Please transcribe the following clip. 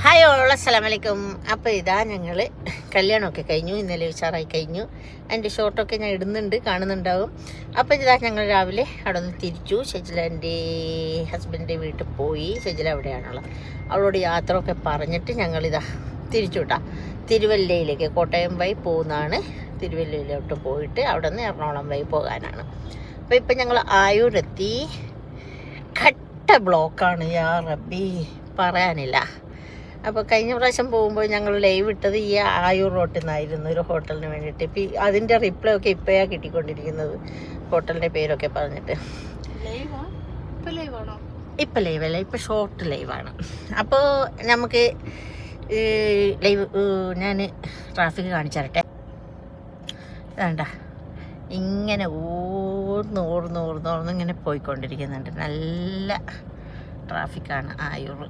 Hi all, അസ്സലാമലൈക്കും. അപ്പോൾ ഇതാ ഞങ്ങൾ കല്യാണമൊക്കെ കഴിഞ്ഞു, ഇന്നലെ ഉഷാറായി കഴിഞ്ഞു. അതിൻ്റെ ഷോട്ടൊക്കെ ഞാൻ ഇടുന്നുണ്ട്, കാണുന്നുണ്ടാവും. അപ്പോൾ ഇതാ ഞങ്ങൾ രാവിലെ അവിടെ നിന്ന് തിരിച്ചു. ഷെജിലൻ്റെ ഹസ്ബൻഡിൻ്റെ വീട്ടിൽ പോയി. ഷെജില അവിടെയാണുള്ളത്. അവളോട് യാത്രയൊക്കെ പറഞ്ഞിട്ട് ഞങ്ങളിതാ തിരിച്ചു വിട്ടാ തിരുവല്ലയിലേക്ക്, കോട്ടയം വഴി പോകുന്നതാണ്. തിരുവല്ലയിലോട്ട് പോയിട്ട് അവിടെ നിന്ന് എറണാകുളം വഴി പോകാനാണ്. അപ്പോൾ ഇപ്പം ഞങ്ങൾ ആയൂരെത്തി. കട്ട ബ്ലോക്കാണ്, യാ റബ്ബി, പറയാനില്ല. അപ്പോൾ കഴിഞ്ഞ പ്രാവശ്യം പോകുമ്പോൾ ഞങ്ങൾ ലൈവ് ഇട്ടത് ഈ ആയൂർ റോട്ടിൽ നിന്നായിരുന്നു, ഒരു ഹോട്ടലിന് വേണ്ടിയിട്ട്. ഇപ്പം അതിൻ്റെ റിപ്ലൈ ഒക്കെ ഇപ്പോഴാണ് കിട്ടിക്കൊണ്ടിരിക്കുന്നത്, ഹോട്ടലിൻ്റെ പേരൊക്കെ പറഞ്ഞിട്ട്. ഇപ്പം ലൈവല്ല, ഇപ്പം ഷോർട്ട് ലൈവാണ്. അപ്പോൾ നമുക്ക് ലൈവ് ഞാൻ ട്രാഫിക് കാണിച്ചു തരട്ടെ. വേണ്ട, ഇങ്ങനെ ഓർന്ന് ഇങ്ങനെ പോയിക്കൊണ്ടിരിക്കുന്നുണ്ട്. നല്ല ട്രാഫിക്കാണ് ആയൂർ.